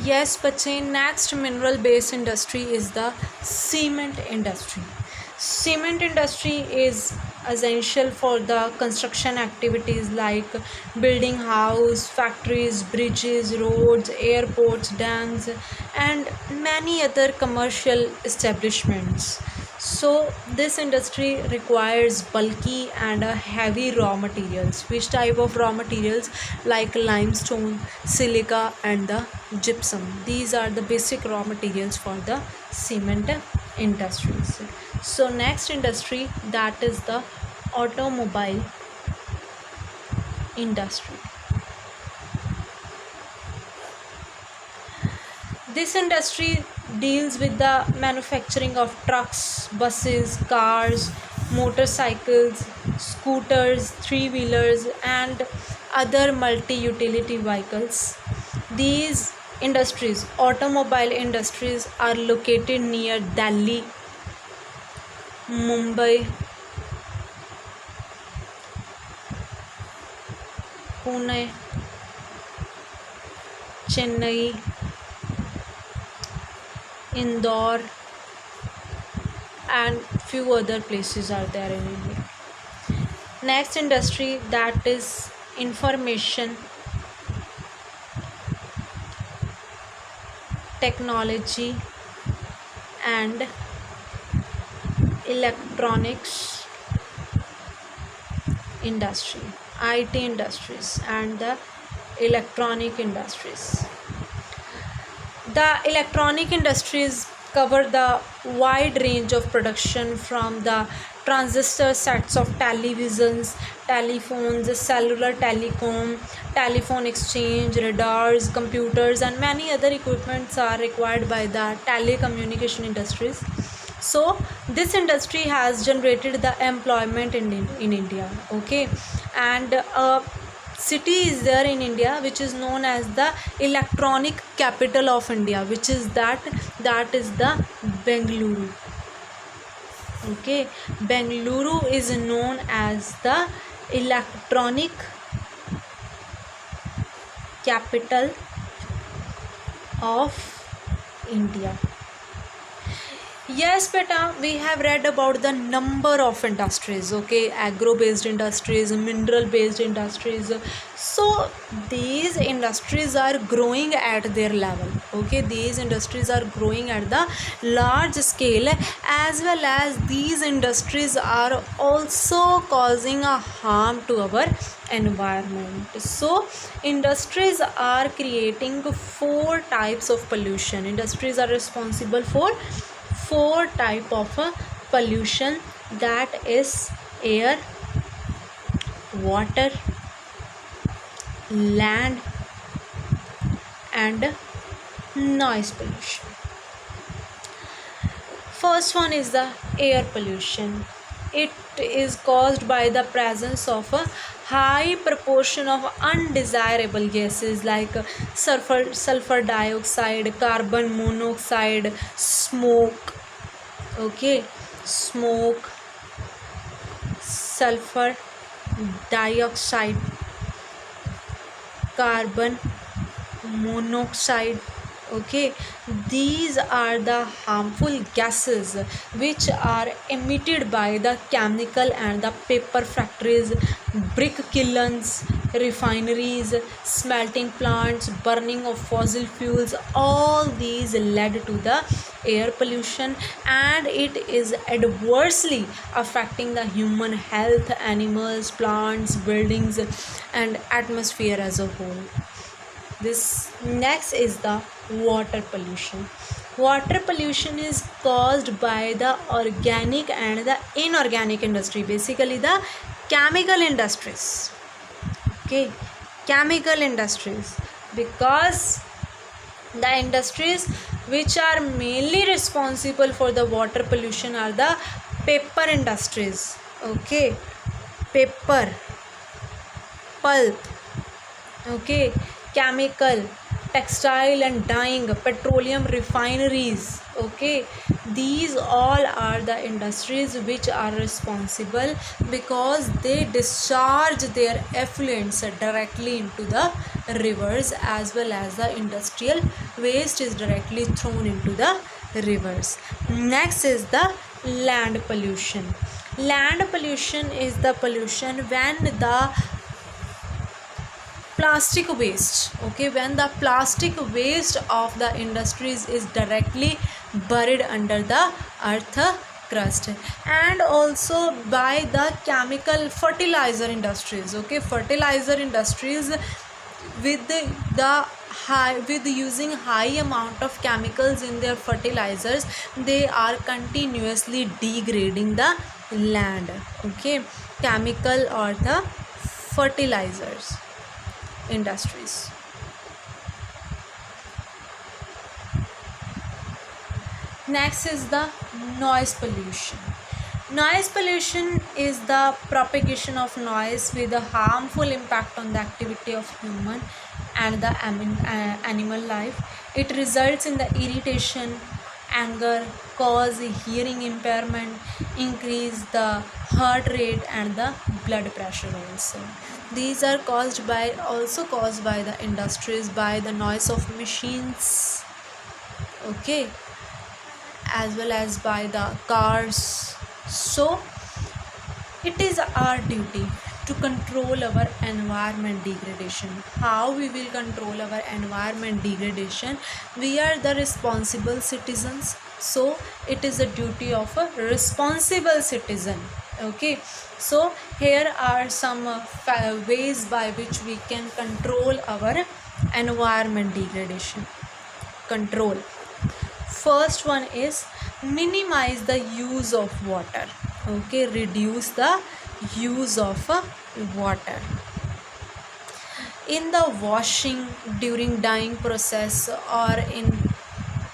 Yes, Pache, next mineral based industry is the cement industry. Cement industry is essential for the construction activities like building house, factories, bridges, roads, airports, dams, and many other commercial establishments. So this industry requires bulky and heavy raw materials. Which type of raw materials? Like limestone, silica, and the gypsum. These are the basic raw materials for the cement industries. So next industry, that is the automobile industry. This industry deals with the manufacturing of trucks, buses, cars, motorcycles, scooters, three wheelers, and other multi utility vehicles. These industries, automobile industries, are located near Delhi, Mumbai, Pune, Chennai, Indore, and few other places are there in India. Next industry, that is information technology and electronics industry, IT industries, and the electronic industries. The electronic industries cover the wide range of production from the transistor sets of televisions, telephones, cellular telecom, telephone exchange, radars, computers, and many other equipments are required by the telecommunication industries. So this industry has generated the employment in India. Okay, and city is there in India which is known as the electronic capital of India, which is that is the Bengaluru. Okay, Bengaluru is known as the electronic capital of India. Yes, beta, we have read about the number of industries, okay, agro based industries, mineral based industries. So, these industries are growing at their level, okay, these industries are growing at the large scale, as well as these industries are also causing a harm to our environment. So industries are creating four types of pollution. Industries are responsible for four type of pollution, that is air, water, land, and noise pollution. First one is the air pollution. It is caused by the presence of a high proportion of undesirable gases like sulfur dioxide, carbon monoxide, smoke. Okay, smoke, sulfur dioxide, carbon monoxide. Okay, these are the harmful gases which are emitted by the chemical and the paper factories, brick kilns, refineries, smelting plants, burning of fossil fuels. All these led to the air pollution, and it is adversely affecting the human health, animals, plants, buildings, and atmosphere as a whole. This next is the water pollution. Water pollution is caused by the organic and the inorganic industry, basically the chemical industries. Okay, chemical industries, because the industries which are mainly responsible for the water pollution are the paper industries. Okay, paper, pulp, okay, chemical, textile and dyeing, petroleum refineries. Okay, these all are the industries which are responsible because they discharge their effluents directly into the rivers, as well as the industrial waste is directly thrown into the rivers. Next is the land pollution. Land pollution is the pollution when the plastic waste, okay, when the plastic waste of the industries is directly buried under the earth crust, and also by the chemical fertilizer industries, okay, fertilizer industries with the high, with using high amount of chemicals in their fertilizers, they are continuously degrading the land, okay, chemical or the fertilizers industries. Next is the noise pollution. Noise pollution is the propagation of noise with a harmful impact on the activity of human and the animal life. It results in the irritation, anger, cause hearing impairment, increase the heart rate and the blood pressure also. These are caused by, also caused by the industries, by the noise of machines, okay, as well as by the cars. So it is our duty to control our environment degradation. How we will control our environment degradation? We are the responsible citizens, so it is a duty of a responsible citizen, okay. So here are some ways by which we can control our environment degradation. Control. First one is minimize the use of water, okay, reduce the use of water in the washing, during dyeing process, or in